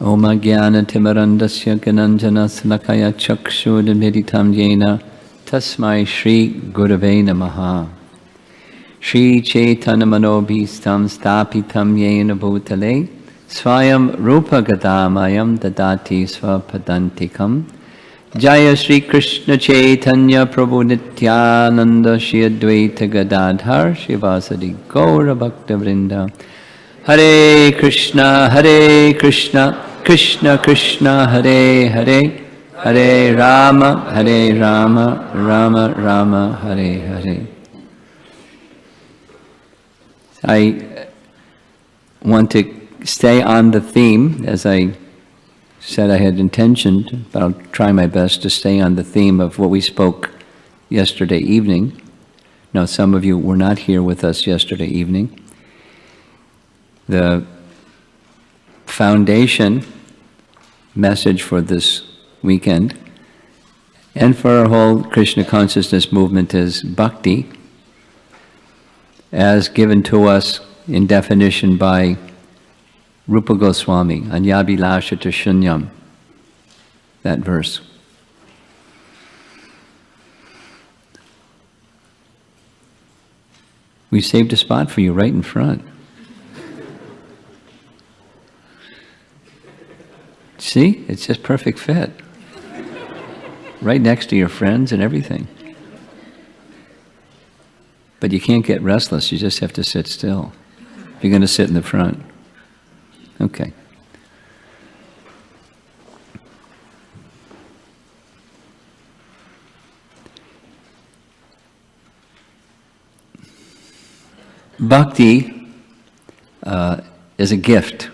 Om Jnana Timarandasya Gananjana Salakaya Chakshudamiritam Yena Tasmai Shri Gurave Namaha. Shri Chaitanya Manobhistam Stapitam Yena Bhutale Swayam Rupa Gadamayam Dadati Swapadantikam. Jaya Shri Krishna Chaitanya Prabhu Nityananda Shri Advaita Gadadhar Shivasadi Gaura Bhakta Vrinda. Hare Krishna Krishna Krishna Hare Hare, Hare Rama Rama Rama Hare Hare. I want to stay on the theme, as I said I had intentioned, but I'll try my best to stay on the theme of what we spoke yesterday evening. Now, some of you were not here with us yesterday evening. The foundation message for this weekend and for our whole Krishna consciousness movement is bhakti, as given to us in definition by Rupa Goswami, Anyabhilashata Shunyam, that verse. We saved a spot for you right in front. See, it's just perfect fit. Right next to your friends and everything. But you can't get restless, you just have to sit still. You're going to sit in the front. Okay. Bhakti is a gift.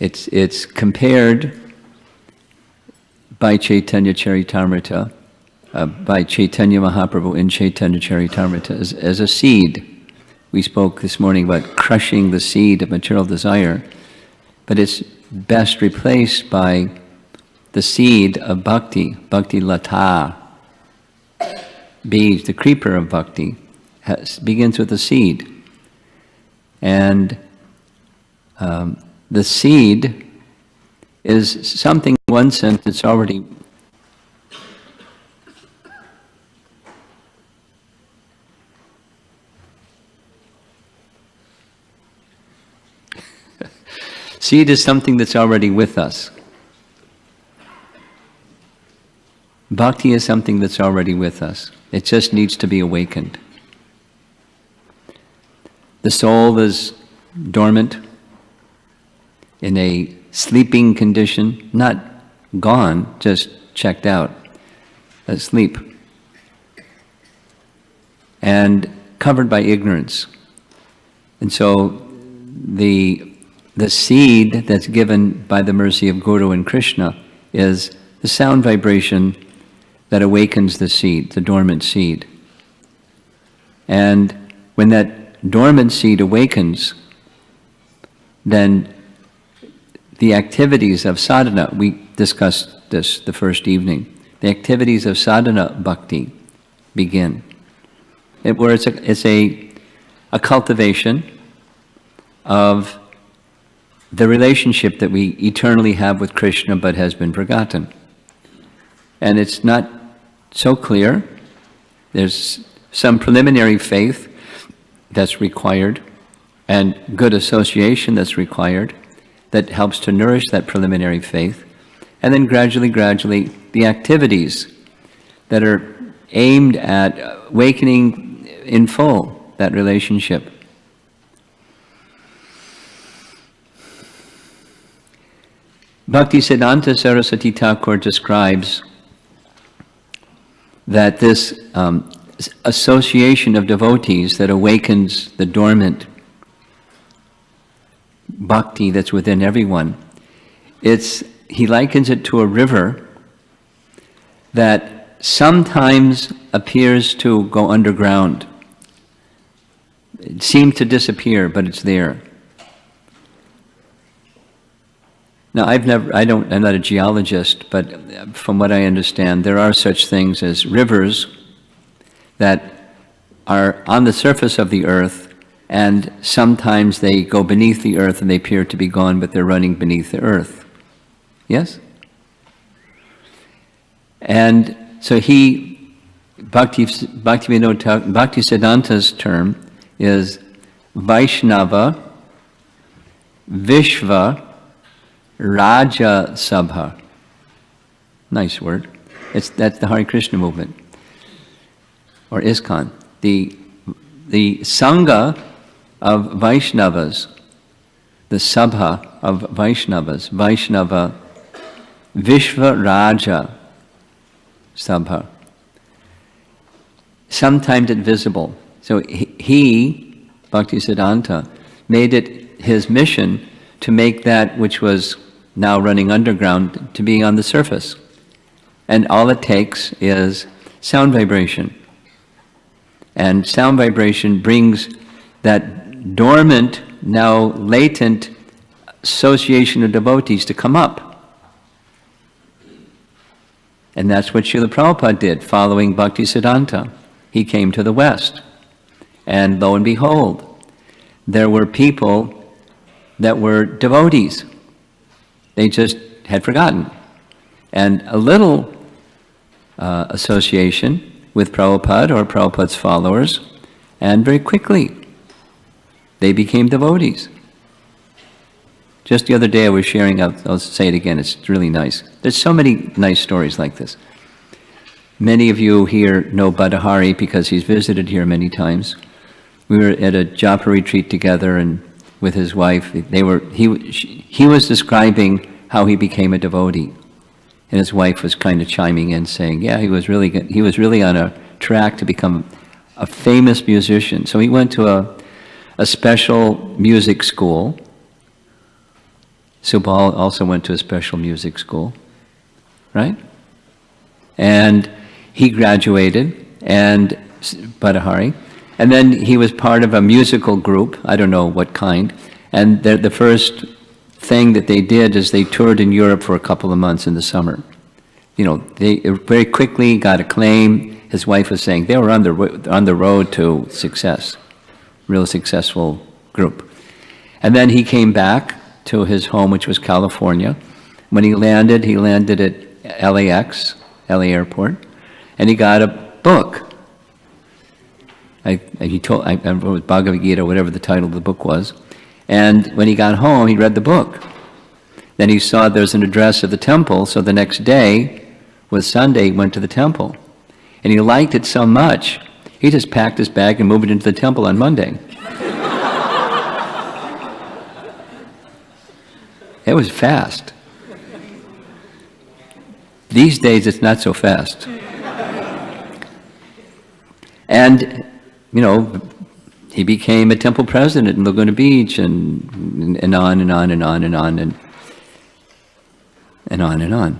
It's compared by Chaitanya Charitamrita, by Chaitanya Mahaprabhu in Chaitanya Charitamrita as a seed. We spoke this morning about crushing the seed of material desire, but it's best replaced by the seed of bhakti, bhakti lata. Bees, the creeper of bhakti, begins with a seed. And the seed is something, in one sense, it's already seed is something that's already with us. Bhakti is something that's already with us. It just needs to be awakened. The soul is dormant, in a sleeping condition, not gone, just checked out, asleep, and covered by ignorance. And so the seed that's given by the mercy of Guru and Krishna is the sound vibration that awakens the seed, the dormant seed. And when that dormant seed awakens, then the activities of sadhana, we discussed this the first evening, the activities of sadhana bhakti begin. It's a cultivation of the relationship that we eternally have with Krishna but has been forgotten. And it's not so clear. There's some preliminary faith that's required and good association that's required that helps to nourish that preliminary faith. And then gradually, the activities that are aimed at awakening in full that relationship. Bhaktisiddhanta Saraswati Thakur describes that this association of devotees that awakens the dormant bhakti that's within everyone, he likens it to a river that sometimes appears to go underground. It seems to disappear, but it's there. Now, I'm not a geologist, but from what I understand, there are such things as rivers that are on the surface of the earth and sometimes they go beneath the earth and they appear to be gone, but they're running beneath the earth. Yes? And so Bhaktisiddhanta's term is Vaishnava Vishva Raja Sabha. Nice word. That's the Hare Krishna movement, or ISKCON. The Sangha of Vaishnavas, the Sabha of Vaishnavas, Vaishnava Vishva Raja Sabha. Sometimes it's visible. So he, Bhaktisiddhanta, made it his mission to make that which was now running underground to be on the surface. And all it takes is sound vibration. And sound vibration brings that dormant, now latent association of devotees to come up. And that's what Srila Prabhupada did, following Bhaktisiddhanta. He came to the West. And lo and behold, there were people that were devotees. They just had forgotten. And a little association with Prabhupada or Prabhupada's followers, and very quickly they became devotees. Just the other day I was sharing, I'll say it again, it's really nice. There's so many nice stories like this. Many of you here know Badahari because he's visited here many times. We were at a japa retreat together and with his wife. He was describing how he became a devotee. And his wife was kind of chiming in saying, yeah, he was really on a track to become a famous musician. So he went to a special music school. Subal also went to a special music school, right? And he graduated, and Badahari, and then he was part of a musical group, I don't know what kind, and the first thing that they did is they toured in Europe for a couple of months in the summer. You know, they very quickly got acclaim. His wife was saying they were on the road to success, real successful group. And then he came back to his home, which was California. When he landed at LAX, LA Airport, and he got a book. I remember it was Bhagavad Gita, whatever the title of the book was. And when he got home, he read the book. Then he saw there's an address of the temple, so the next day was Sunday, he went to the temple. And he liked it so much, he just packed his bag and moved it into the temple on Monday. It was fast. These days, it's not so fast. And, you know, he became a temple president in Laguna Beach, and on and on and on and on and on and on.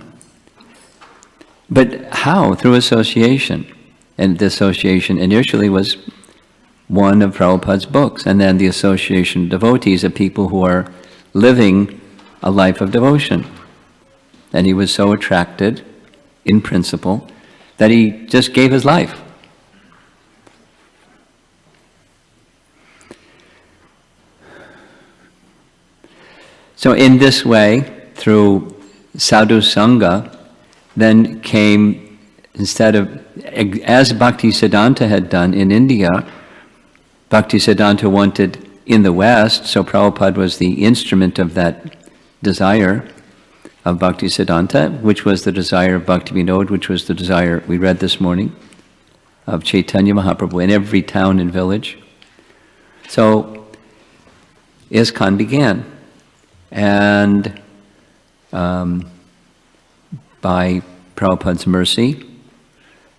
But how? Through association. And the association initially was one of Prabhupada's books, and then the association of devotees of people who are living a life of devotion. And he was so attracted, in principle, that he just gave his life. So in this way, through sadhu sangha, then came, instead of, as Bhaktisiddhanta had done in India, Bhaktisiddhanta wanted in the West, so Prabhupada was the instrument of that desire of Bhaktisiddhanta, which was the desire of Bhaktivinoda, which was the desire we read this morning of Chaitanya Mahaprabhu in every town and village. So ISKCON began. And by Prabhupada's mercy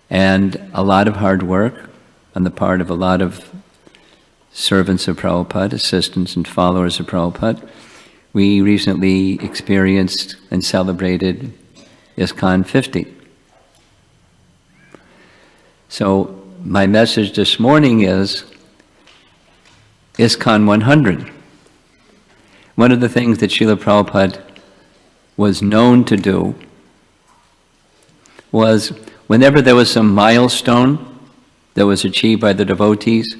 and a lot of hard work on the part of a lot of servants of Prabhupada, assistants and followers of Prabhupada, we recently experienced and celebrated ISKCON 50. So my message this morning is ISKCON 100. One of the things that Srila Prabhupada was known to do was whenever there was some milestone that was achieved by the devotees,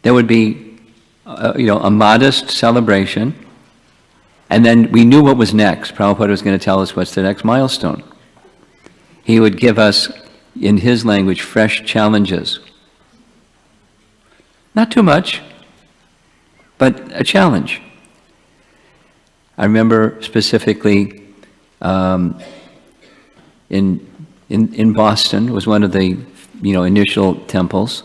there would be a modest celebration, and then we knew what was next. Prabhupada was going to tell us what's the next milestone. He would give us, in his language, fresh challenges. Not too much, but a challenge. I remember specifically in Boston, was one of the initial temples.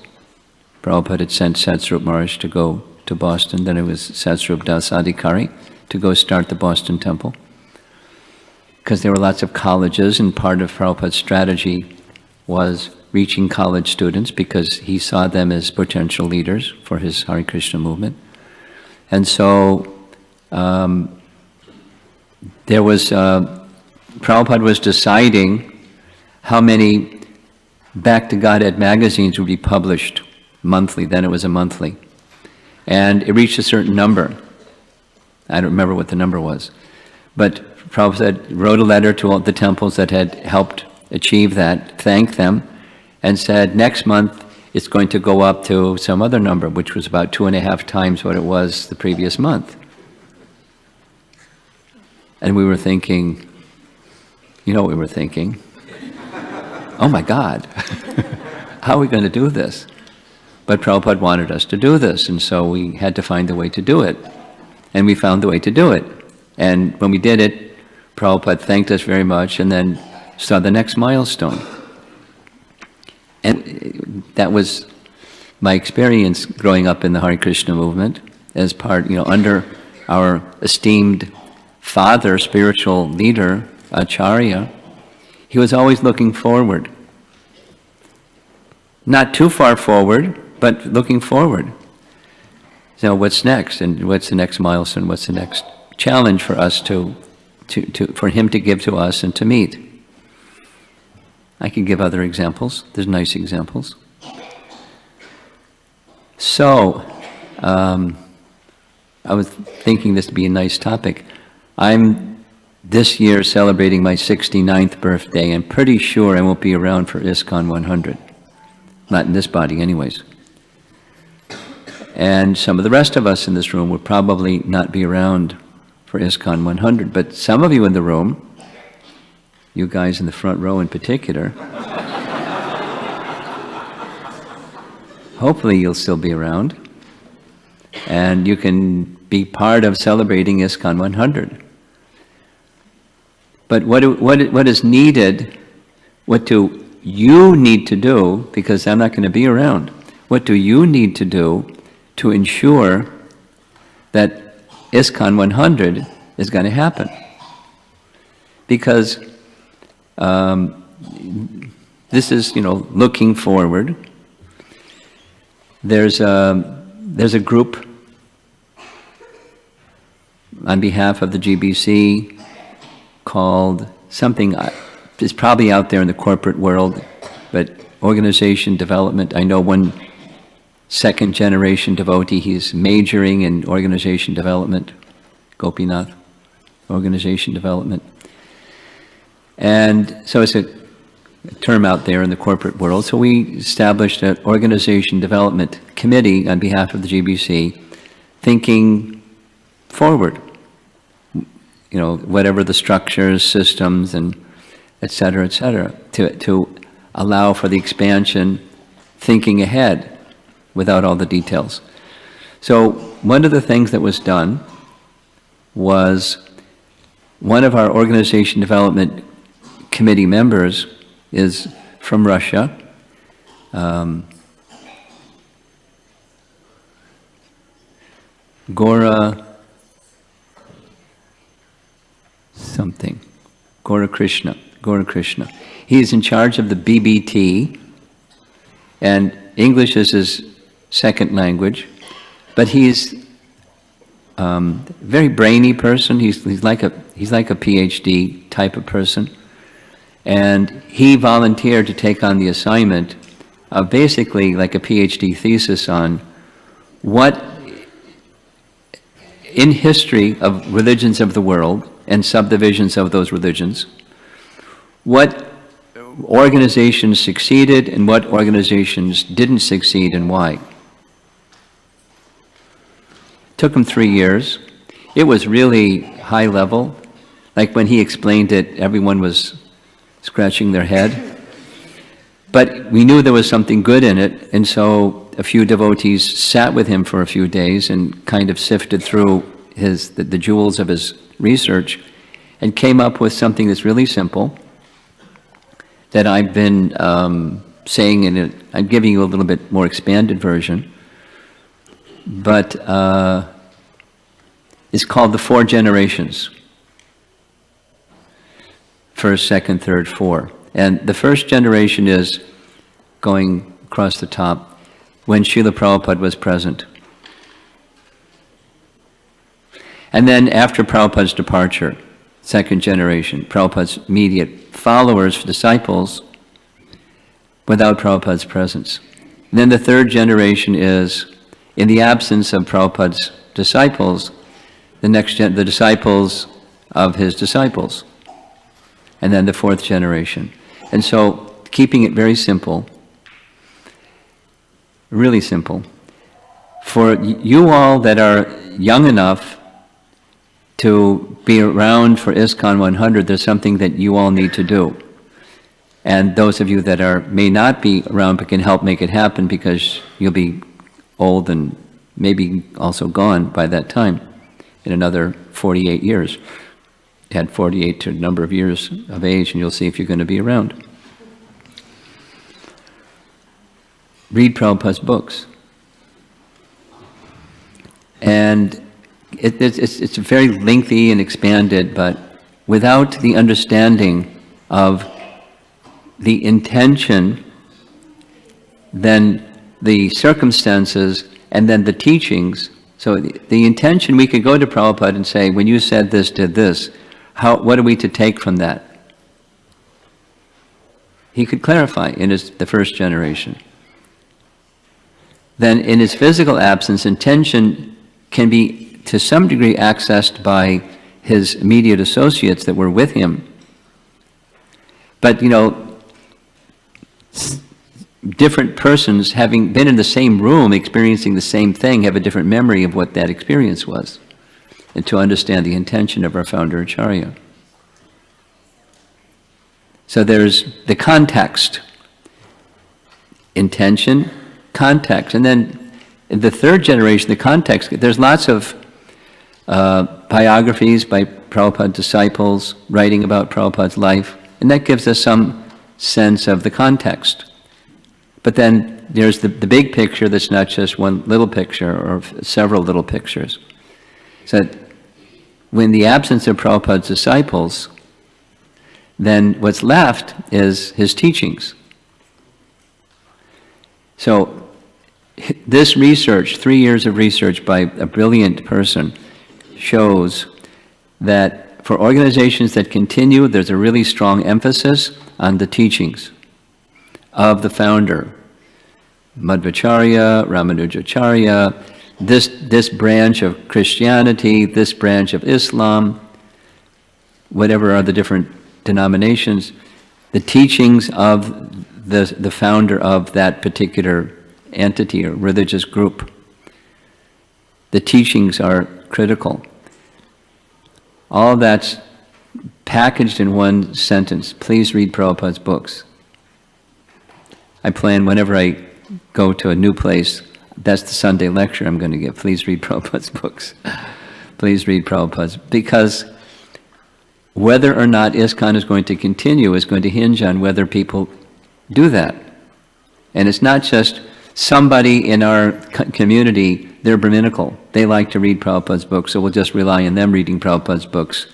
Prabhupada had sent Satsrup Maharaj to go to Boston. Then it was Satsrup Das Adhikari to go start the Boston temple. Because there were lots of colleges, and part of Prabhupada's strategy was reaching college students because he saw them as potential leaders for his Hare Krishna movement. And so Prabhupada was deciding how many Back to Godhead magazines would be published monthly. Then it was a monthly. And it reached a certain number. I don't remember what the number was. But Prabhupada wrote a letter to all the temples that had helped achieve that, thanked them, and said, next month it's going to go up to some other number, which was about 2.5 times what it was the previous month. And we were thinking, what we were thinking? Oh my God, how are we going to do this? But Prabhupada wanted us to do this, and so we had to find a way to do it. And we found the way to do it. And when we did it, Prabhupada thanked us very much and then saw the next milestone. And that was my experience growing up in the Hare Krishna movement as part, under our esteemed father, spiritual leader, Acharya. He was always looking forward. Not too far forward, but looking forward. So what's next? And what's the next milestone? What's the next challenge for us for him to give to us and to meet? I can give other examples. There's nice examples. So, I was thinking this would be a nice topic. I'm this year celebrating my 69th birthday, and pretty sure I won't be around for ISKCON 100. Not in this body anyways. And some of the rest of us in this room will probably not be around for ISKCON 100, but some of you in the room, you guys in the front row in particular, hopefully you'll still be around, and you can be part of celebrating ISKCON 100. But what is needed, what do you need to do, because I'm not going to be around, what do you need to do to ensure that ISKCON 100 is going to happen? Because this is, looking forward. There's a group on behalf of the GBC called something, it's probably out there in the corporate world, but organization development. I know one second generation devotee, he's majoring in organization development, Gopinath, organization development. And so it's a term out there in the corporate world. So we established an organization development committee on behalf of the GBC, thinking forward, whatever the structures, systems, and et cetera, to allow for the expansion, thinking ahead without all the details. So one of the things that was done was one of our organization development committee members is from Russia. Gora Krishna. He's in charge of the BBT, and English is his second language, but he's a very brainy person. He's like a PhD type of person, and he volunteered to take on the assignment of basically like a PhD thesis on what in history of religions of the world and subdivisions of those religions, what organizations succeeded and what organizations didn't succeed and why. Took him 3 years. It was really high level. Like when he explained it, everyone was scratching their head. But we knew there was something good in it, and so a few devotees sat with him for a few days and kind of sifted through the jewels of his research and came up with something that's really simple that I've been saying in it. I'm giving you a little bit more expanded version, but it's called the 4 generations. First, second, third, 4. And the first generation is going across the top when Srila Prabhupada was present. And then after Prabhupada's departure, second generation, Prabhupada's immediate followers, disciples, without Prabhupada's presence. And then the third generation is, in the absence of Prabhupada's disciples, the disciples of his disciples. And then the 4th generation. And so, keeping it very simple, really simple, for you all that are young enough to be around for ISKCON 100, there's something that you all need to do. And those of you that may not be around but can help make it happen because you'll be old and maybe also gone by that time, in another 48 years. Add 48 to a number of years of age and you'll see if you're going to be around. Read Prabhupada's books. And it's very lengthy and expanded, but without the understanding of the intention, then the circumstances, and then the teachings. So the intention, we could go to Prabhupada and say, when you said this, did this, what are we to take from that? He could clarify in the first generation. Then in his physical absence, intention can be to some degree accessed by his immediate associates that were with him. But different persons having been in the same room experiencing the same thing have a different memory of what that experience was, and to understand the intention of our founder Acharya. So there's the context, intention, context, and then in the 3rd generation, the context, there's lots of biographies by Prabhupada disciples writing about Prabhupada's life, and that gives us some sense of the context. But then there's the big picture that's not just one little picture or several little pictures. So when the absence of Prabhupada's disciples, then what's left is his teachings. So this research, 3 years of research by a brilliant person, shows that for organizations that continue, there's a really strong emphasis on the teachings of the founder, Madhvacharya, Ramanujacharya, this branch of Christianity, this branch of Islam, whatever are the different denominations, the teachings of the founder of that particular entity or religious group. The teachings are critical. All that's packaged in one sentence. Please read Prabhupada's books. I plan whenever I go to a new place, that's the Sunday lecture I'm going to give. Please read Prabhupada's books. Please read Prabhupada's. Because whether or not ISKCON is going to continue is going to hinge on whether people do that. And it's not just somebody in our community, they're Brahminical. They like to read Prabhupada's books, so we'll just rely on them reading Prabhupada's books.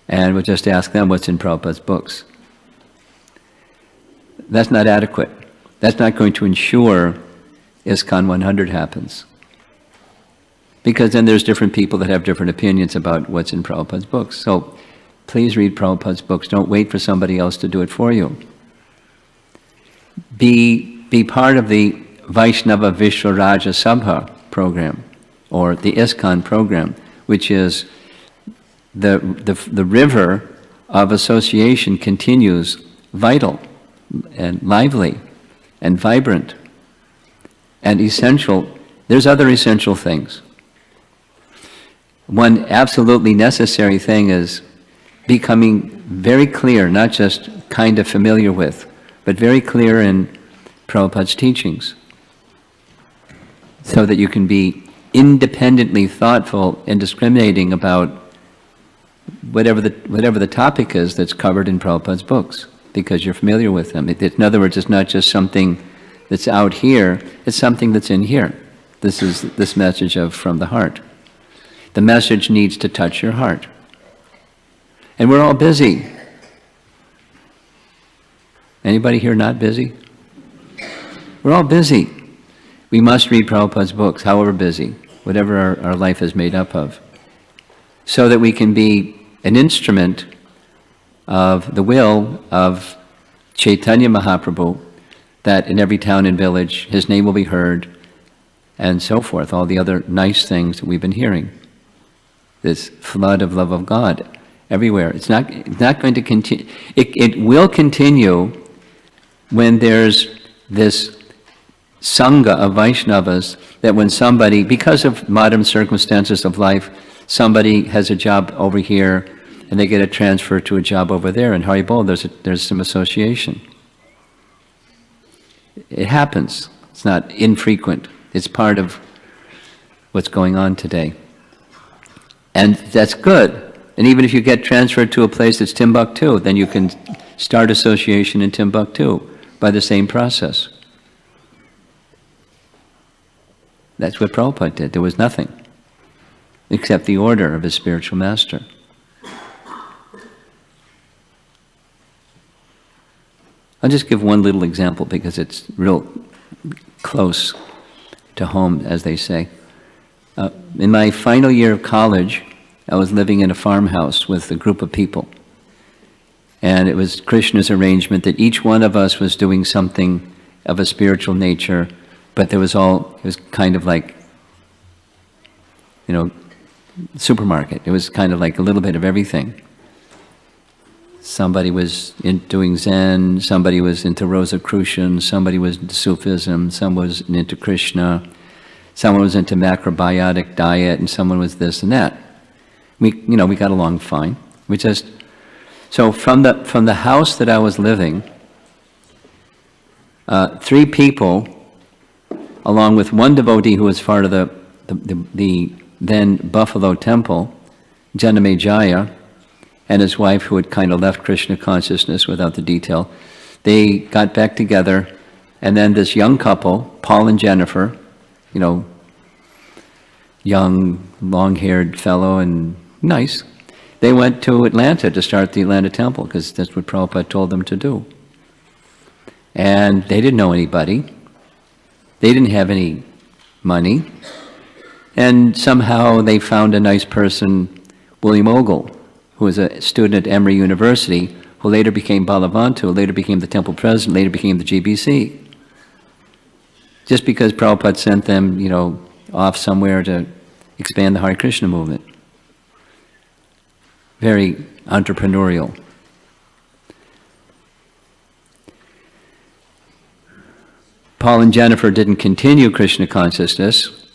And we'll just ask them what's in Prabhupada's books. That's not adequate. That's not going to ensure ISKCON 100 happens. Because then there's different people that have different opinions about what's in Prabhupada's books. So please read Prabhupada's books. Don't wait for somebody else to do it for you. Be part of the Vaishnava Vishwaraja Sabha program, or the ISKCON program, which is the river of association continues vital and lively and vibrant and essential. There's other essential things. one absolutely necessary thing is becoming very clear, not just kind of familiar with, but very clear in Prabhupada's teachings, so that you can be independently thoughtful and discriminating about whatever the topic is that's covered in Prabhupada's books, because you're familiar with them. In other words, it's not just something that's out here, it's something that's in here. This is this message of from the heart. The message needs to touch your heart. And we're all busy. Anybody here not busy? We're all busy. We must read Prabhupada's books, however busy, whatever our life is made up of, so that we can be an instrument of the will of Chaitanya Mahaprabhu, that in every town and village his name will be heard, and so forth, all the other nice things that we've been hearing. This flood of love of God everywhere. It's not going to continue. It will continue when there's this Sangha of Vaishnavas, that when somebody, because of modern circumstances of life, somebody has a job over here and they get a transfer to a job over there, and Haribol, there's some association. It happens. It's not infrequent. It's part of what's going on today. And that's good. And even if you get transferred to a place that's Timbuktu, then you can start association in Timbuktu by the same process. That's what Prabhupada did. There was nothing except the order of his spiritual master. I'll just give one little example because it's real close to home, as they say. In my final year of college, I was living in a farmhouse with a group of people. And it was Krishna's arrangement that each one of us was doing something of a spiritual nature, but it was kind of like, supermarket. It was kind of like a little bit of everything. Somebody was doing Zen, somebody was into Rosicrucian, somebody was into Sufism, someone was into Krishna, someone was into macrobiotic diet, and someone was this and that. We got along fine. So from the house that I was living, 3 people, along with one devotee who was part of the then Buffalo Temple, Janamejaya, and his wife, who had kind of left Krishna consciousness without the detail, they got back together, and then this young couple, Paul and Jennifer, young, long-haired fellow and nice, they went to Atlanta to start the Atlanta Temple, because that's what Prabhupada told them to do. And they didn't know anybody. They didn't have any money. And somehow they found a nice person, William Ogle, who was a student at Emory University, who later became Balavantu, who later became the temple president, later became the GBC. Just because Prabhupada sent them, off somewhere to expand the Hare Krishna movement. Very entrepreneurial. Paul and Jennifer didn't continue Krishna consciousness.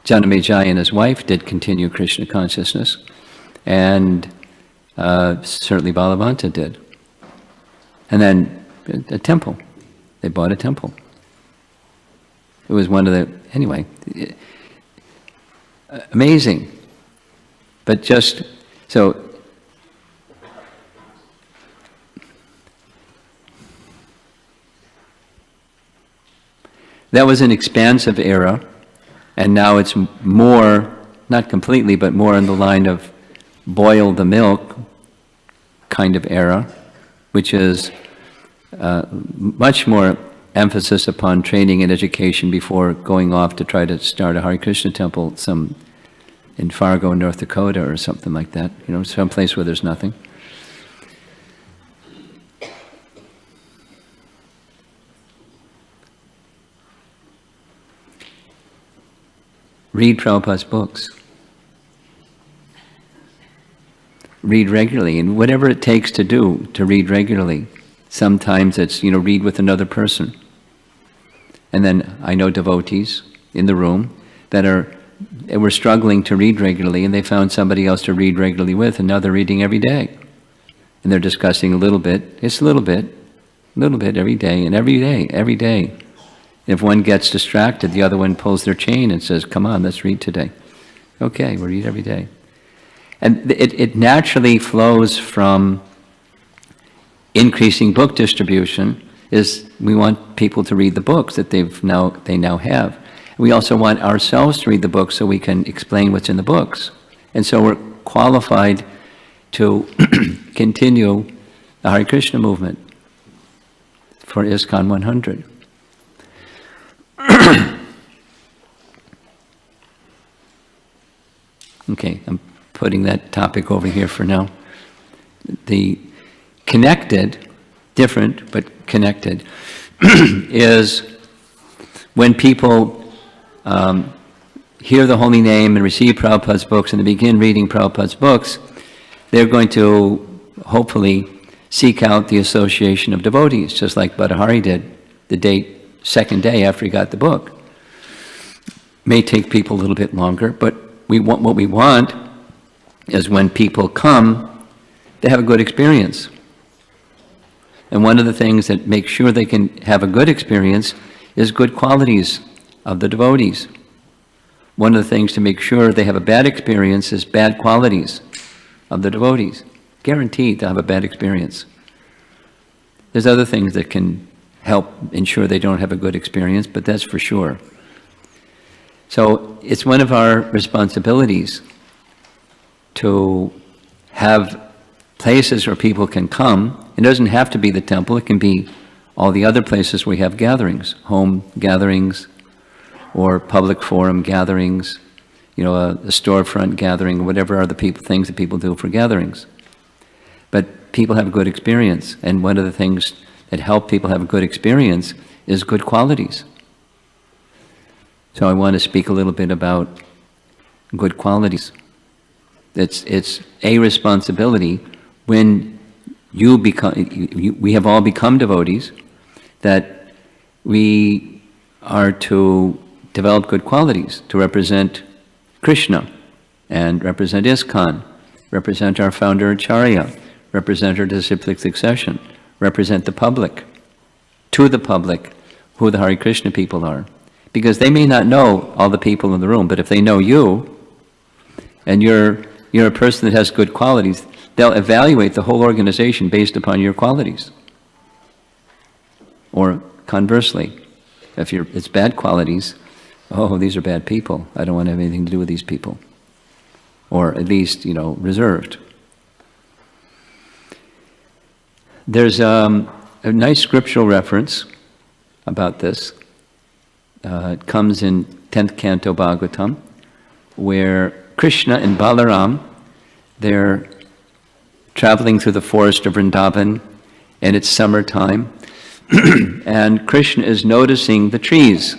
Janamejaya and his wife did continue Krishna consciousness. And certainly Balavanta did. And then a temple. They bought a temple. It was anyway, amazing. But so, that was an expansive era, and now it's more, not completely, but more in the line of boil the milk kind of era, which is much more emphasis upon training and education before going off to try to start a Hare Krishna temple in Fargo, North Dakota, or something like that, some place where there's nothing. Read Prabhupada's books. Read regularly, and whatever it takes to do, to read regularly. Sometimes it's, read with another person. And then I know devotees in the room that are were struggling to read regularly, and they found somebody else to read regularly with, and now they're reading every day. And they're discussing a little bit. It's a little bit every day, and every day. If one gets distracted, the other one pulls their chain and says, come on, let's read today. Okay, we'll read every day. And it naturally flows from increasing book distribution. Is we want people to read the books that they now have. We also want ourselves to read the books so we can explain what's in the books. And so we're qualified to continue the Hare Krishna movement for ISKCON 100. Okay, I'm putting that topic over here for now. The connected, different but connected, is when people hear the holy name and receive Prabhupada's books and they begin reading Prabhupada's books, they're going to hopefully seek out the association of devotees, just like Bhattahari did the second day after he got the book. May take people a little bit longer, but what we want is when people come, they have a good experience. And one of the things that makes sure they can have a good experience is good qualities of the devotees. One of the things to make sure they have a bad experience is bad qualities of the devotees. Guaranteed to have a bad experience. There's other things that can help ensure they don't have a good experience, but that's for sure. So it's one of our responsibilities to have places where people can come. It doesn't have to be the temple, it can be all the other places where we have gatherings, home gatherings, or public forum gatherings, a storefront gathering, whatever are the things that people do for gatherings. But people have a good experience, and one of the things that help people have a good experience is good qualities. So I want to speak a little bit about good qualities. It's a responsibility when we have all become devotees, that we are to develop good qualities to represent Krishna and represent ISKCON, represent our founder Acharya, represent our disciplic succession, represent the public, to the public, who the Hare Krishna people are. Because they may not know all the people in the room, but if they know you, and you're a person that has good qualities, they'll evaluate the whole organization based upon your qualities. Or conversely, if it's bad qualities, oh, these are bad people, I don't want to have anything to do with these people. Or at least, reserved. There's a nice scriptural reference about this. It comes in 10th Canto Bhagavatam, where Krishna and Balaram, they're traveling through the forest of Vrindavan, and it's summertime, and Krishna is noticing the trees.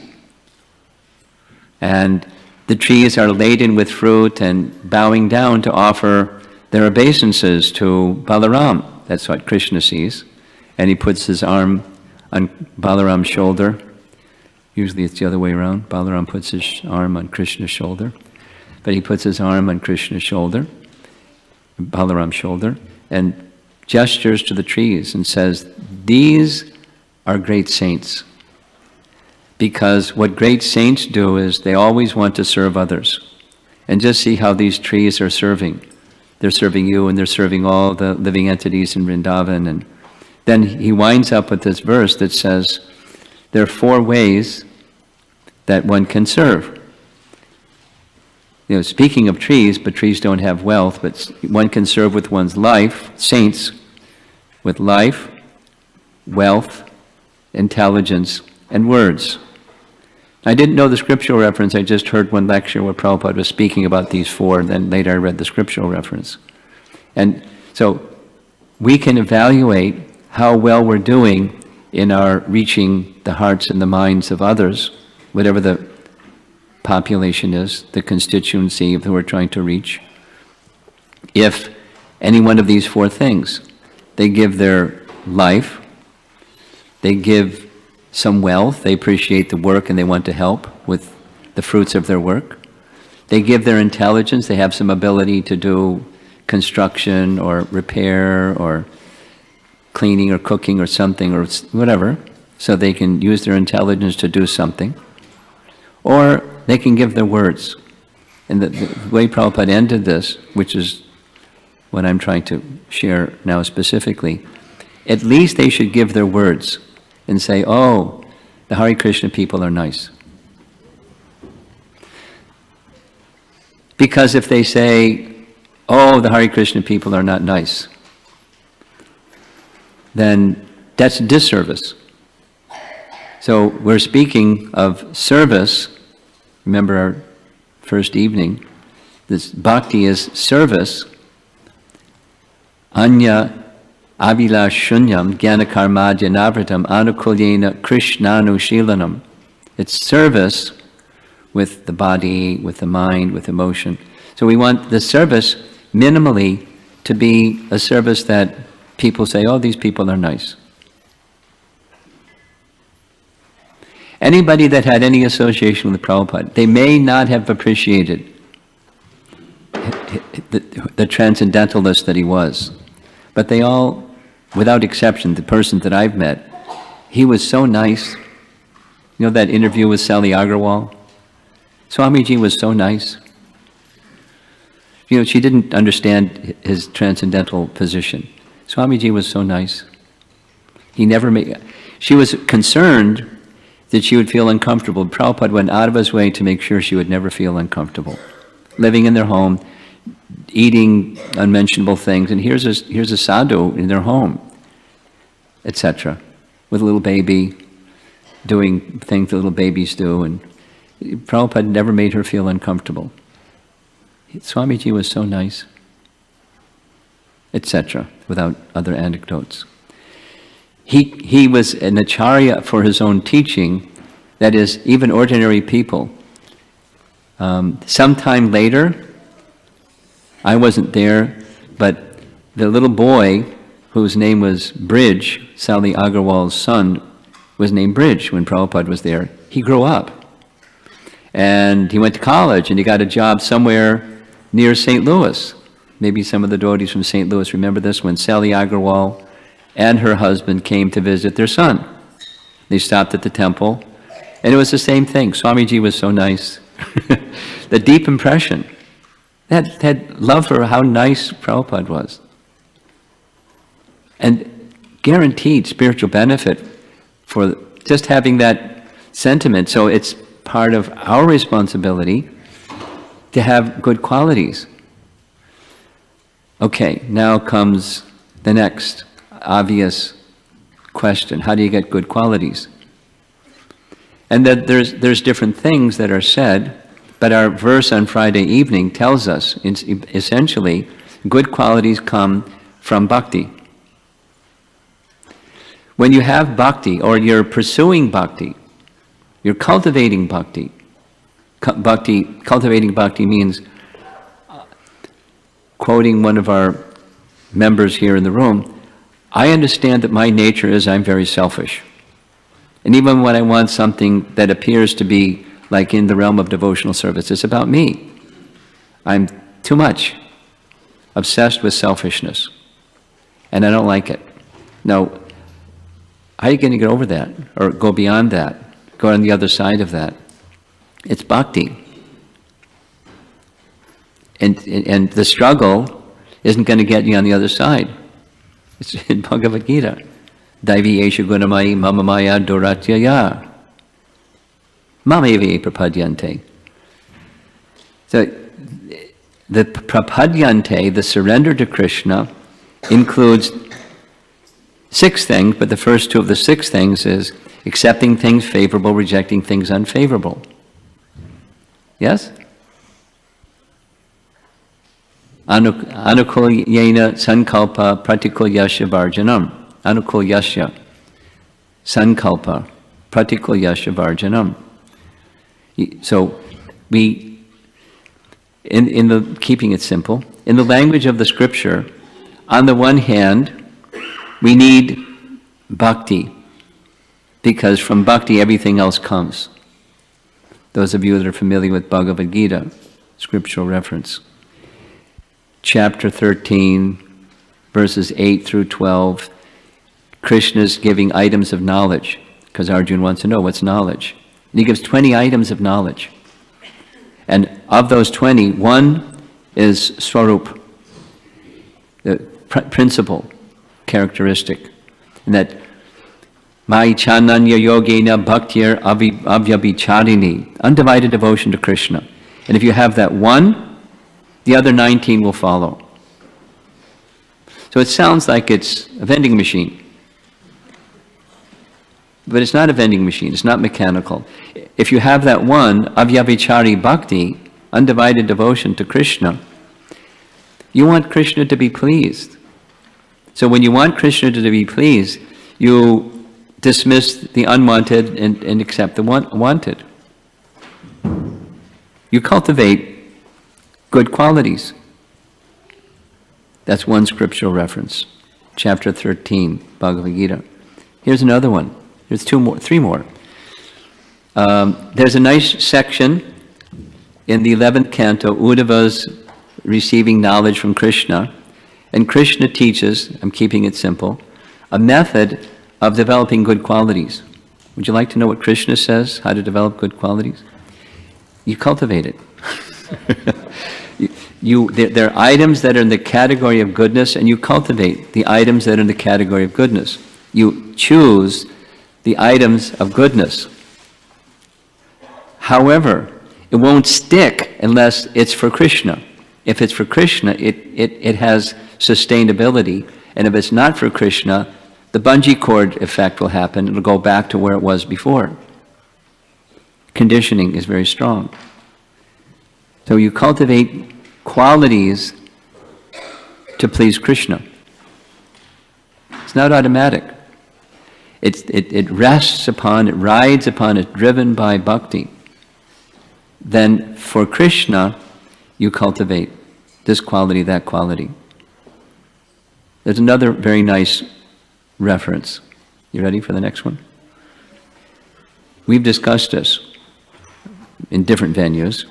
And the trees are laden with fruit and bowing down to offer their obeisances to Balaram. That's what Krishna sees. And he puts his arm on Balaram's shoulder. Usually it's the other way around. Balaram puts his arm on Krishna's shoulder. But he puts his arm on Krishna's shoulder, Balaram's shoulder, and gestures to the trees and says, these are great saints. Because what great saints do is they always want to serve others. And just see how these trees are serving. They're serving you, and they're serving all the living entities in Vrindavan. And then he winds up with this verse that says, there are 4 ways that one can serve. Speaking of trees, but trees don't have wealth, but one can serve with one's life, saints, with life, wealth, intelligence, and words. I didn't know the scriptural reference, I just heard one lecture where Prabhupada was speaking about these 4, and then later I read the scriptural reference. And so we can evaluate how well we're doing in our reaching the hearts and the minds of others, whatever the population is, the constituency of who we're trying to reach. If any one of these 4 things, they give their life, they give some wealth, they appreciate the work and they want to help with the fruits of their work, They give their intelligence, they have some ability to do construction or repair or cleaning or cooking or something or whatever, so they can use their intelligence to do something. Or they can give their words. And the way Prabhupada ended this, which is what I'm trying to share now specifically, at least they should give their words and say, oh, the Hare Krishna people are nice. Because if they say, oh, the Hare Krishna people are not nice, then that's a disservice. So we're speaking of service. Remember our first evening. This bhakti is service. Anya avila shunyam jnana karmadya navratam anukulyena krishnanu shilanam. It's service with the body, with the mind, with emotion. So we want the service minimally to be a service that people say, oh, these people are nice. Anybody that had any association with Prabhupada, they may not have appreciated the transcendentalist that he was. But they all, without exception, the persons that I've met, he was so nice. You know that interview with Sally Agarwal? Swamiji was so nice. You know, she didn't understand his transcendental position. Swamiji was so nice. He never made... She was concerned that she would feel uncomfortable. Prabhupada went out of his way to make sure she would never feel uncomfortable. Living in their home, eating unmentionable things, and here's a sadhu in their home, etc., with a little baby, doing things that little babies do, and Prabhupada never made her feel uncomfortable. Swamiji was so nice, etc., without other anecdotes. He was an acharya for his own teaching, that is, even ordinary people. Sometime later, I wasn't there, but the little boy, whose name was Bridge, Sally Agarwal's son, was named Bridge when Prabhupada was there. He grew up. And he went to college, and he got a job somewhere near St. Louis. Maybe some of the devotees from St. Louis remember this, when Sally Agarwal and her husband came to visit their son. They stopped at the temple, and it was the same thing. Swamiji was so nice. The deep impression. Had love for how nice Prabhupada was. And guaranteed spiritual benefit for just having that sentiment. So it's part of our responsibility to have good qualities. Okay, now comes the next obvious question. How do you get good qualities? And that there's different things that are said, but our verse on Friday evening tells us, essentially, good qualities come from bhakti. When you have bhakti, or you're pursuing bhakti, you're cultivating bhakti. Cultivating bhakti means, quoting one of our members here in the room, I understand that my nature is I'm very selfish. And even when I want something that appears to be like in the realm of devotional service, it's about me. I'm too much obsessed with selfishness. And I don't like it. Now, how are you going to get over that? Or go beyond that? Go on the other side of that? It's bhakti. And the struggle isn't going to get you on the other side. It's in Bhagavad Gita. Daivi esha gunamai mama maya doratyaya. Mama eva prapadyante. So the prapadyante, the surrender to Krishna, includes 6 things, but the first 2 of the 6 things is accepting things favorable, rejecting things unfavorable. Yes? Anukulyena sankalpa pratikulyasya varjanam. Anukulyasya sankalpa pratikulyasya varjanam. So we, in the keeping it simple, in the language of the scripture, on the one hand, we need bhakti, because from bhakti everything else comes. Those of you that are familiar with Bhagavad Gita, scriptural reference. Chapter 13, verses 8 through 12, Krishna's giving items of knowledge, because Arjuna wants to know what's knowledge. And he gives 20 items of knowledge. And of those 20, one is Swarup, the principle, characteristic. And that Mai Chananya Yogena Bhaktir Avyabhicharini, undivided devotion to Krishna. And if you have that one, the other 19 will follow. So it sounds like it's a vending machine. But it's not a vending machine, it's not mechanical. If you have that one, avyabhichari bhakti, undivided devotion to Krishna, you want Krishna to be pleased. So when you want Krishna to be pleased, you dismiss the unwanted and accept the wanted. You cultivate good qualities. That's one scriptural reference. Chapter 13, Bhagavad Gita. Here's another one. There's three more. There's a nice section in the 11th canto, Uddhava's receiving knowledge from Krishna. And Krishna teaches, I'm keeping it simple, a method of developing good qualities. Would you like to know what Krishna says, how to develop good qualities? You cultivate it. There are items that are in the category of goodness, and you cultivate the items that are in the category of goodness. You choose the items of goodness. However, it won't stick unless it's for Krishna. If it's for Krishna, it has sustainability. And if it's not for Krishna, the bungee cord effect will happen. It'll go back to where it was before. Conditioning is very strong. So you cultivate qualities to please Krishna. It's not automatic. It rests upon, it rides upon, it's driven by bhakti. Then for Krishna, you cultivate this quality, that quality. There's another very nice reference. You ready for the next one? We've discussed this in different venues.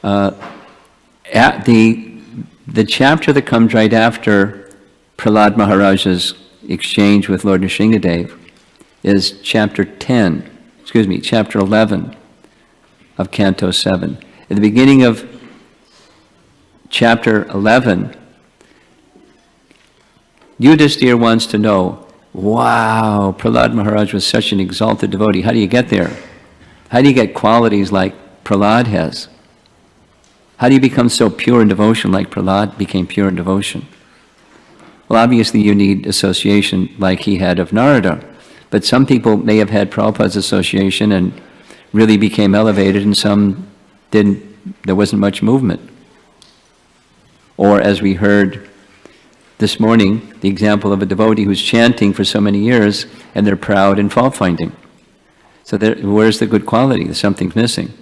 At the chapter that comes right after Prahlad Maharaja's exchange with Lord Nrsingadev is chapter 11 of Canto 7. At the beginning of chapter 11, Yudhisthira wants to know, wow, Prahlad Maharaj was such an exalted devotee. How do you get there? How do you get qualities like Prahlad has? How do you become so pure in devotion like Prahlad became pure in devotion? Well, obviously you need association like he had of Narada. But some people may have had Prabhupada's association and really became elevated, and some didn't. There wasn't much movement. Or as we heard this morning, the example of a devotee who's chanting for so many years and they're proud and fault-finding. So where's the good quality? Something's missing.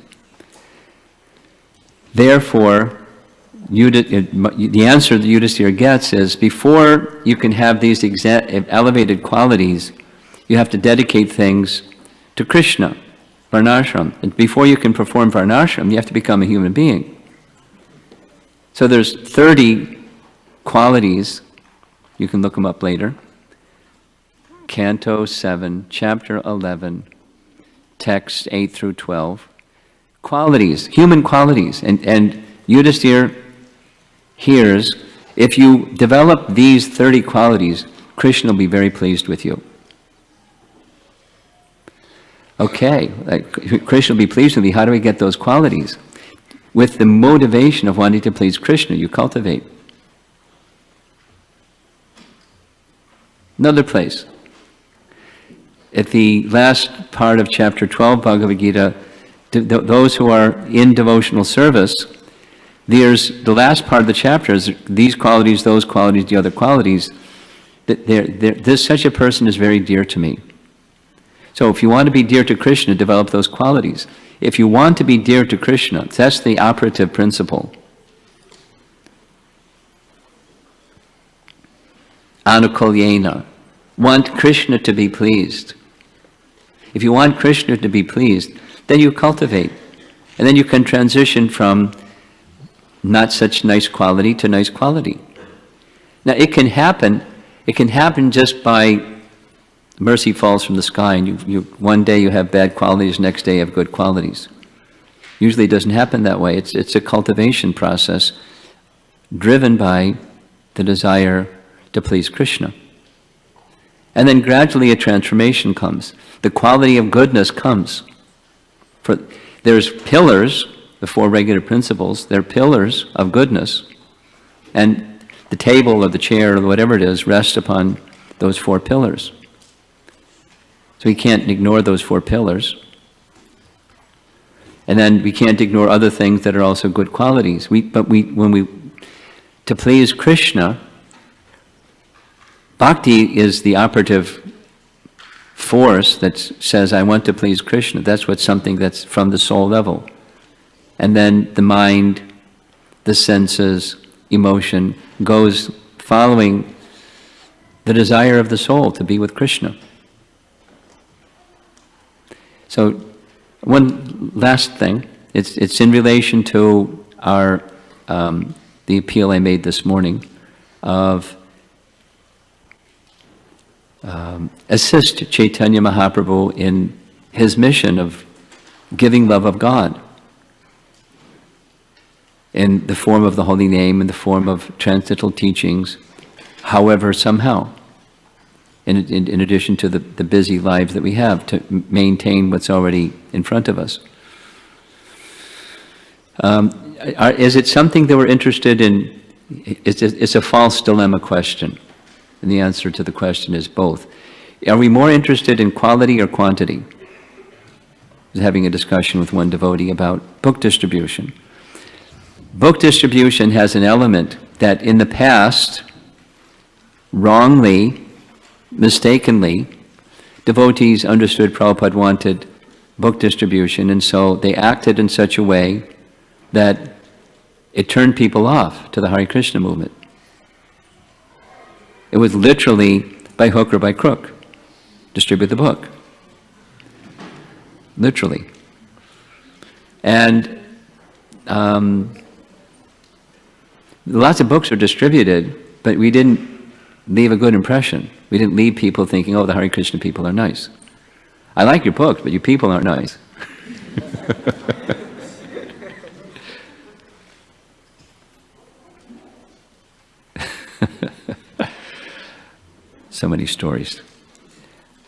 Therefore, the answer that Yudhisthira gets is, before you can have these elevated qualities, you have to dedicate things to Krishna, Varnashram. And before you can perform Varnashram, you have to become a human being. So there's 30 qualities. You can look them up later. Canto 7, Chapter 11, text 8 through 12. Qualities, human qualities. And Yudhisthira hears, if you develop these 30 qualities, Krishna will be very pleased with you. Okay, Krishna will be pleased with me. How do we get those qualities? With the motivation of wanting to please Krishna, you cultivate. Another place. At the last part of chapter 12 Bhagavad Gita, those who are in devotional service, there's the last part of the chapter is these qualities, those qualities, the other qualities. Such a person is very dear to me. So if you want to be dear to Krishna, develop those qualities. If you want to be dear to Krishna, that's the operative principle. Anukulyena. Want Krishna to be pleased. If you want Krishna to be pleased, then you cultivate. And then you can transition from not such nice quality to nice quality. Now it can happen just by mercy falls from the sky, and you one day you have bad qualities, next day you have good qualities. Usually it doesn't happen that way. It's a cultivation process driven by the desire to please Krishna. And then gradually a transformation comes. The quality of goodness comes. There's pillars, the four regular principles, they're pillars of goodness. And the table or the chair or whatever it is rests upon those four pillars. So we can't ignore those four pillars. And then we can't ignore other things that are also good qualities. To please Krishna, bhakti is the operative force that says, I want to please Krishna. That's something that's from the soul level. And then the mind, the senses, emotion goes following the desire of the soul to be with Krishna. So one last thing, it's in relation to our the appeal I made this morning of assist Chaitanya Mahaprabhu in his mission of giving love of God in the form of the holy name, in the form of transcendental teachings, however, somehow, in addition to the busy lives that we have, to maintain what's already in front of us. Is it something that we're interested in? It's a false dilemma question. And the answer to the question is both. Are we more interested in quality or quantity? I was having a discussion with one devotee about book distribution. Book distribution has an element that in the past, wrongly, mistakenly, devotees understood Prabhupada wanted book distribution, and so they acted in such a way that it turned people off to the Hare Krishna movement. It was literally by hook or by crook. Distribute the book. Literally. And lots of books are distributed, but we didn't leave a good impression. We didn't leave people thinking, oh, the Hare Krishna people are nice. I like your books, but you people aren't nice. So many stories.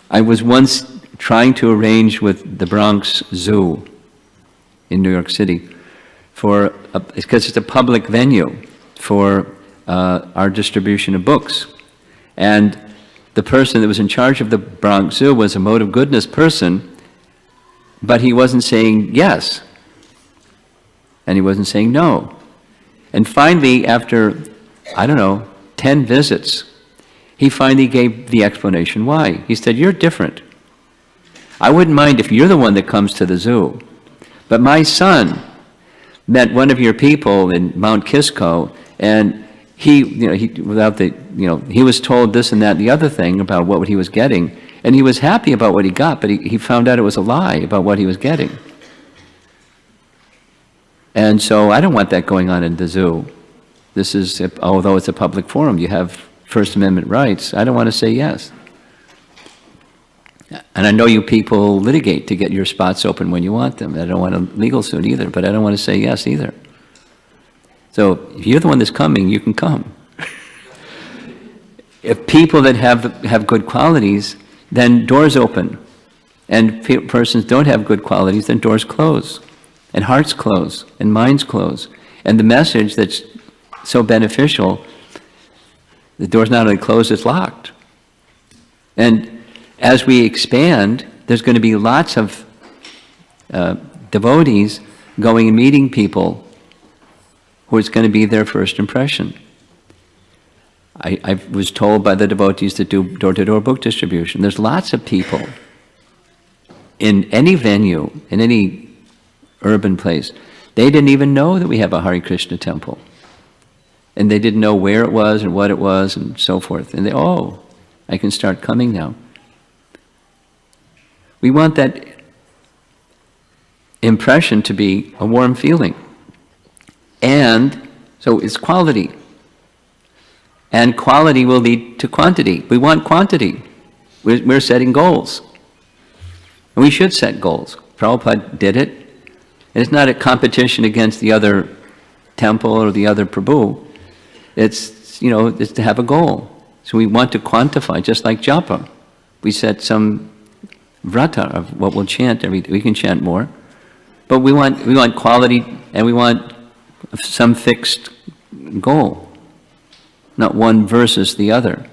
I was once trying to arrange with the Bronx Zoo in New York City because it's a public venue for our distribution of books. And the person that was in charge of the Bronx Zoo was a mode of goodness person, but he wasn't saying yes, and he wasn't saying no. And finally, after, 10 visits, he finally gave the explanation why. He said, you're different. I wouldn't mind if you're the one that comes to the zoo, but my son met one of your people in Mount Kisco, and he was told this and that and the other thing about what he was getting, and he was happy about what he got, but he found out it was a lie about what he was getting. And so I don't want that going on in the zoo. This is, although it's a public forum, you have First Amendment rights. I don't want to say yes. And I know you people litigate to get your spots open when you want them. I don't want a legal suit either, but I don't want to say yes either. So if you're the one that's coming, you can come. If people that have good qualities, then doors open. And persons don't have good qualities, then doors close. And hearts close. And minds close. And the message that's so beneficial, the door's not only closed, it's locked. And as we expand, there's going to be lots of devotees going and meeting people who it's going to be their first impression. I was told by the devotees that do door-to-door book distribution, there's lots of people in any venue, in any urban place, they didn't even know that we have a Hare Krishna temple. And they didn't know where it was and what it was and so forth. And I can start coming now. We want that impression to be a warm feeling. And So it's quality. And quality will lead to quantity. We want quantity. We're setting goals. And we should set goals. Prabhupada did it. And it's not a competition against the other temple or the other Prabhu. It's to have a goal. So we want to quantify, just like japa. We set some vrata of what we'll chant we can chant more. But we want quality, and we want some fixed goal. Not one versus the other.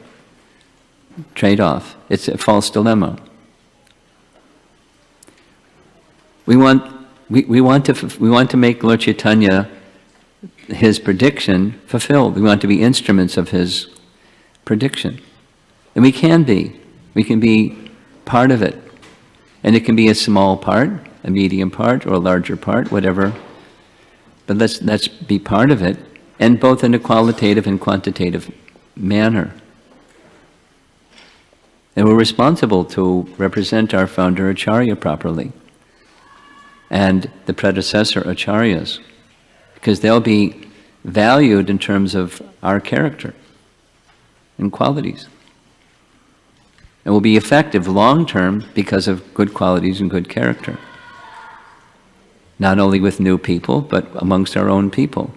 Trade-off. It's a false dilemma. We want to make Lord Chaitanya, his prediction, fulfilled. We want to be instruments of his prediction. And we can be. We can be part of it. And it can be a small part, a medium part, or a larger part, whatever. But let's be part of it, and both in a qualitative and quantitative manner. And we're responsible to represent our founder Acharya properly, and the predecessor Acharyas, because they'll be valued in terms of our character and qualities. And will be effective long-term because of good qualities and good character. Not only with new people, but amongst our own people.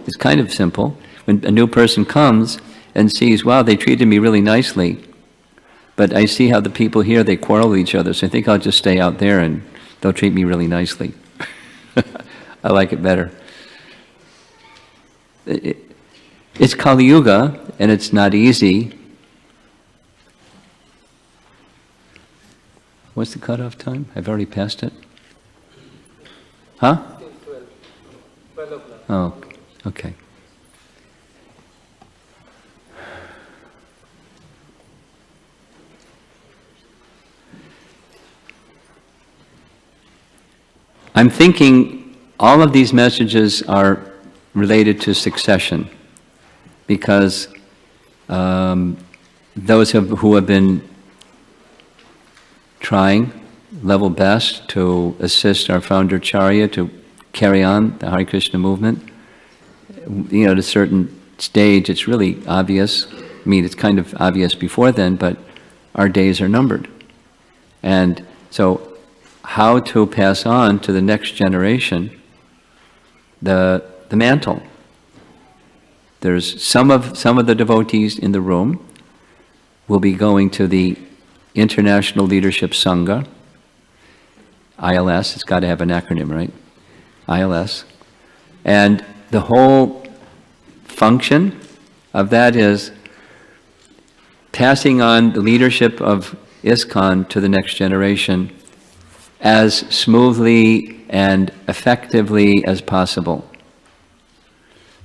It's kind of simple. When a new person comes and sees, wow, they treated me really nicely, but I see how the people here, they quarrel with each other, so I think I'll just stay out there and they'll treat me really nicely. I like it better. It's Kali Yuga, and it's not easy. What's the cutoff time? I've already passed it. Huh? 12 o'clock. Oh, okay. I'm thinking all of these messages are related to succession, because those who have been trying level best to assist our founder Acharya to carry on the Hare Krishna movement, at a certain stage it's really obvious. I mean, it's kind of obvious before then, but our days are numbered. And so how to pass on to the next generation the mantle. There's some of the devotees in the room will be going to the International Leadership Sangha, ILS. It's got to have an acronym, right? ILS. And the whole function of that is passing on the leadership of ISKCON to the next generation as smoothly and effectively as possible.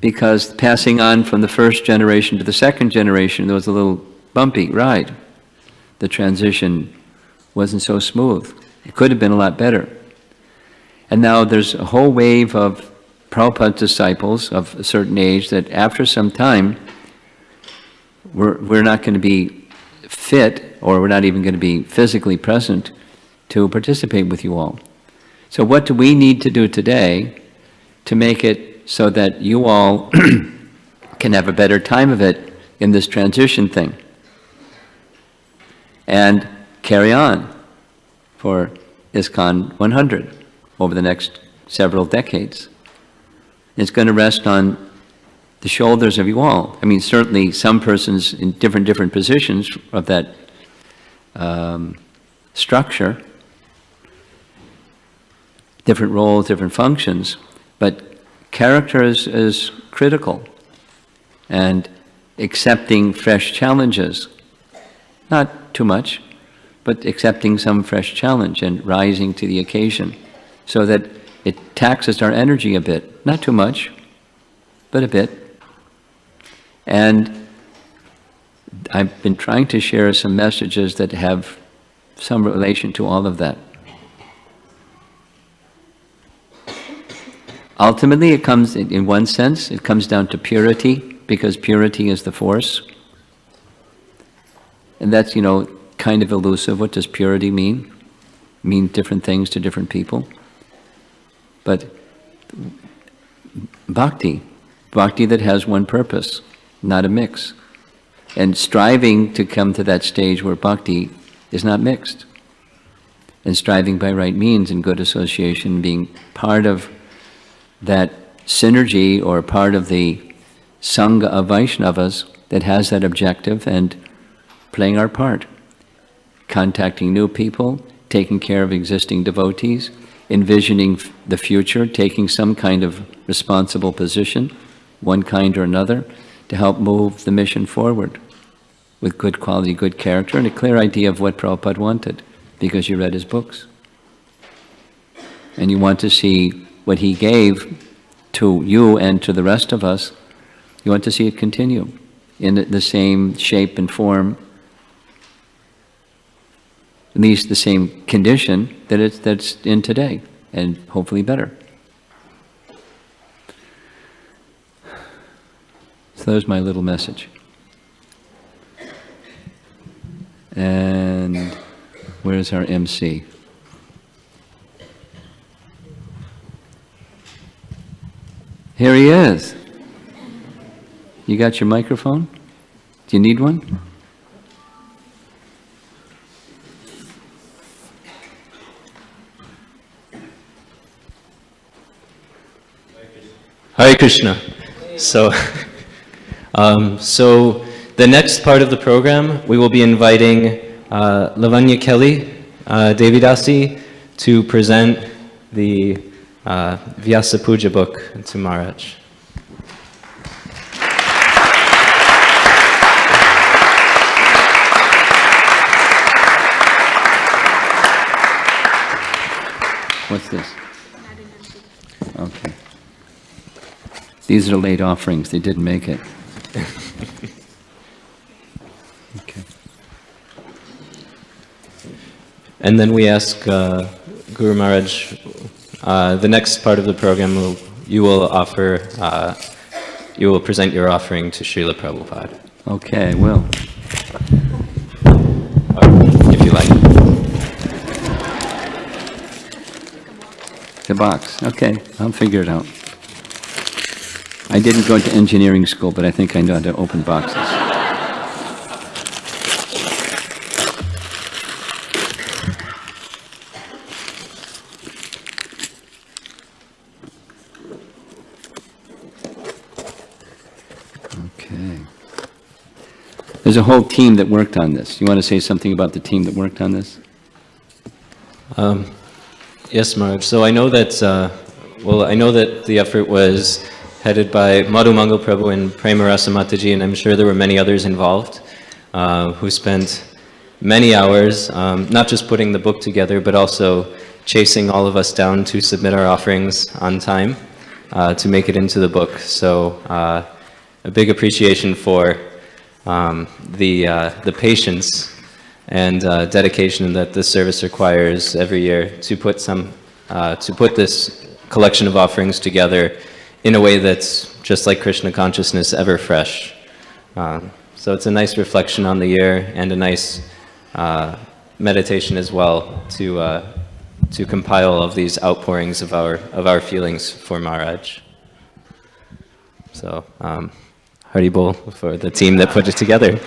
Because passing on from the first generation to the second generation, there was a little bumpy ride. The transition wasn't so smooth. It could have been a lot better. And now there's a whole wave of Prabhupada's disciples of a certain age that after some time, we're not going to be fit, or we're not even going to be physically present to participate with you all. So what do we need to do today to make it so that you all can have a better time of it in this transition thing and carry on for ISKCON 100 over the next several decades? It's going to rest on the shoulders of you all. I mean, certainly some persons in different positions of that structure, different roles, different functions, but character is critical, and accepting fresh challenges, not too much, but accepting some fresh challenge and rising to the occasion, so that it taxes our energy a bit, not too much, but a bit. And I've been trying to share some messages that have some relation to all of that. Ultimately, it comes, in one sense, it comes down to purity, because purity is the force. And that's, kind of elusive. What does purity mean? Mean different things to different people. But bhakti. Bhakti that has one purpose, not a mix. And striving to come to that stage where bhakti is not mixed. And striving by right means and good association, being part of that synergy or part of the Sangha of Vaishnavas that has that objective, and playing our part. Contacting new people, taking care of existing devotees, envisioning the future, taking some kind of responsible position, one kind or another, to help move the mission forward with good quality, good character, and a clear idea of what Prabhupada wanted, because you read his books. And you want to see what he gave to you and to the rest of us, you want to see it continue in the same shape and form, at least the same condition that's in today, and hopefully better. So there's my little message. And where's our MC? Here he is. You got your microphone? Do you need one? Hare Krishna. So the next part of the program, we will be inviting Lavanya Kelly Devidasi to present the Vyasa Puja book to Maharaj. What's this? Okay. These are late offerings. They didn't make it. Okay. And then we ask Guru Maharaj, the next part of the program, you will present your offering to Srila Prabhupada. Okay, I will. If you like. The box. Okay, I'll figure it out. I didn't go to engineering school, but I think I know how to open boxes. Okay. There's a whole team that worked on this. You want to say something about the team that worked on this? Yes, Maharaj. So I know that the effort was headed by Madhu Mangal Prabhu and Premarasa Mataji, and I'm sure there were many others involved who spent many hours, not just putting the book together, but also chasing all of us down to submit our offerings on time to make it into the book. So a big appreciation for the patience and dedication that this service requires every year to put this collection of offerings together in a way that's just like Krishna consciousness, ever fresh. So it's a nice reflection on the year and a nice meditation as well to compile all of these outpourings of our feelings for Maharaj. So Hari Bol for the team that put it together.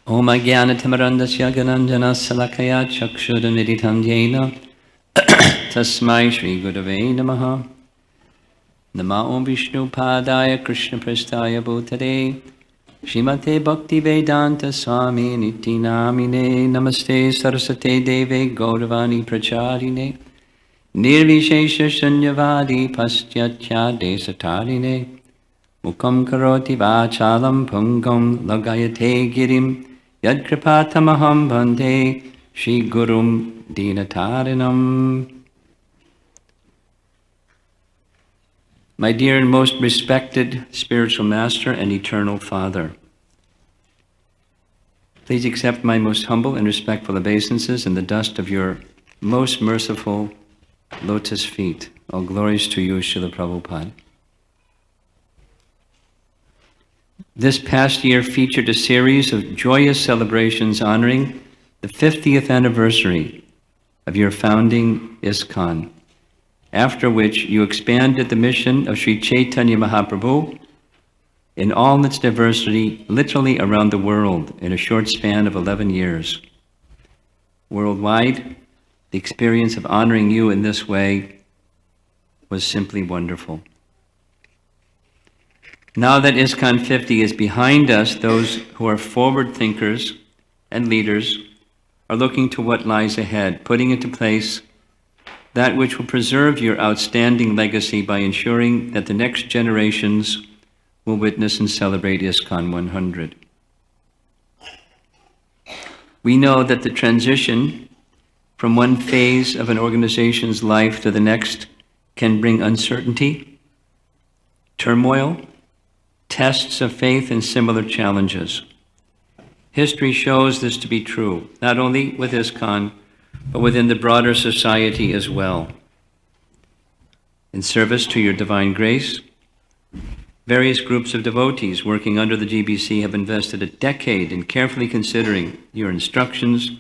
Om Ajnanatimmirandasya Gananjana Salakaya Chakshudamidhitam Yena Tasmai Shri Gurave Namaha Nama Om Vishnu Padaya Krishna Prasthaya Bhutale Shrimate Bhakti Vedanta Swami Niti Namine Namaste Sarasate Deve Gauravani Pracharine Nirvishesha Shunyavadi Pastyatya Desatarine Mukam Karoti Vachalam Pungam Lagayate Girim Yadkripatamaham Bhante Shri Gurum Dinatarinam. My dear and most respected spiritual master and eternal Father, Please accept my most humble and respectful obeisances in the dust of your most merciful lotus feet. All glories to you, Srila Prabhupada. This past year featured a series of joyous celebrations honoring the 50th anniversary of your founding ISKCON, after which you expanded the mission of Sri Chaitanya Mahaprabhu in all its diversity literally around the world in a short span of 11 years. Worldwide, the experience of honoring you in this way was simply wonderful. Now that ISKCON 50 is behind us, those who are forward thinkers and leaders are looking to what lies ahead, putting into place that which will preserve your outstanding legacy by ensuring that the next generations will witness and celebrate ISKCON 100. We know that the transition from one phase of an organization's life to the next can bring uncertainty, turmoil, tests of faith, and similar challenges. History shows this to be true, not only with ISKCON, but within the broader society as well. In service to your divine grace, various groups of devotees working under the GBC have invested a decade in carefully considering your instructions,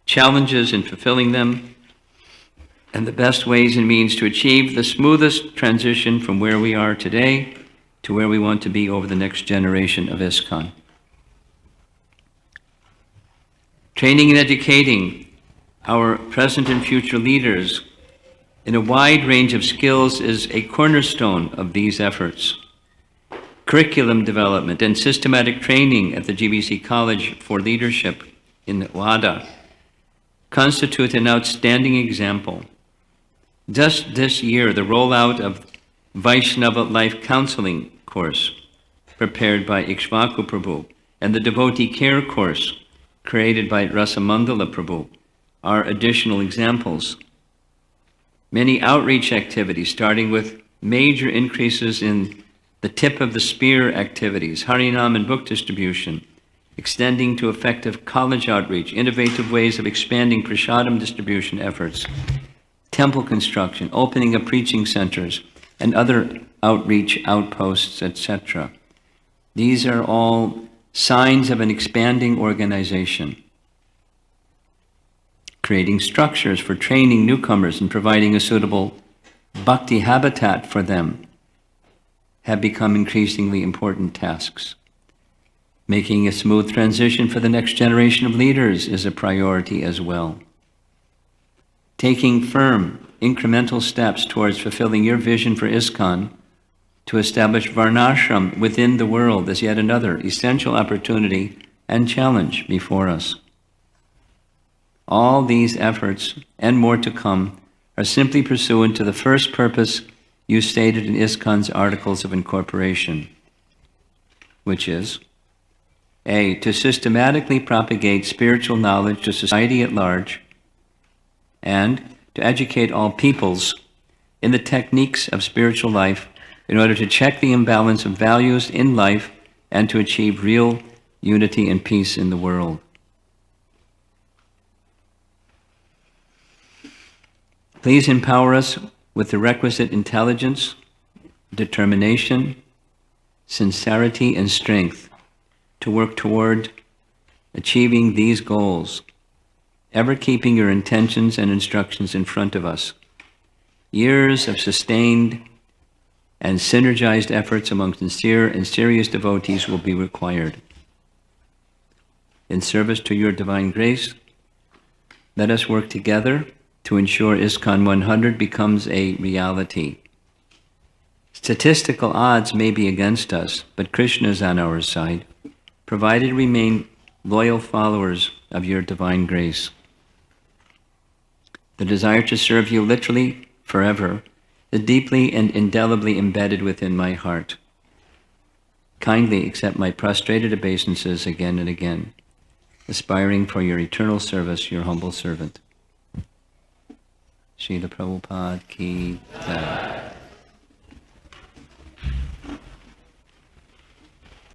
challenges in fulfilling them, and the best ways and means to achieve the smoothest transition from where we are today to where we want to be over the next generation of ISKCON. Training and educating our present and future leaders in a wide range of skills is a cornerstone of these efforts. Curriculum development and systematic training at the GBC College for Leadership in Wada constitute an outstanding example. Just this year, the rollout of Vaishnava Life Counseling course prepared by Ikshvaku Prabhu and the Devotee Care course created by Rasamandala Prabhu are additional examples. Many outreach activities, starting with major increases in the tip of the spear activities, Harinam and book distribution, extending to effective college outreach, innovative ways of expanding prasadam distribution efforts, temple construction, opening of preaching centers, and other outreach outposts, etc. These are all signs of an expanding organization. Creating structures for training newcomers and providing a suitable bhakti habitat for them have become increasingly important tasks. Making a smooth transition for the next generation of leaders is a priority as well. Taking firm, incremental steps towards fulfilling your vision for ISKCON to establish Varnashram within the world is yet another essential opportunity and challenge before us. All these efforts, and more to come, are simply pursuant to the first purpose you stated in ISKCON's Articles of Incorporation, which is, A, to systematically propagate spiritual knowledge to society at large, and to educate all peoples in the techniques of spiritual life in order to check the imbalance of values in life and to achieve real unity and peace in the world. Please empower us with the requisite intelligence, determination, sincerity, and strength to work toward achieving these goals, ever keeping your intentions and instructions in front of us. Years of sustained and synergized efforts among sincere and serious devotees will be required. In service to your divine grace, let us work together to ensure ISKCON 100 becomes a reality. Statistical odds may be against us, but Krishna is on our side, provided we remain loyal followers of your divine grace. The desire to serve you literally forever is deeply and indelibly embedded within my heart. Kindly accept my prostrated obeisances again and again, aspiring for your eternal service, your humble servant. Srila Prabhupada ki jai.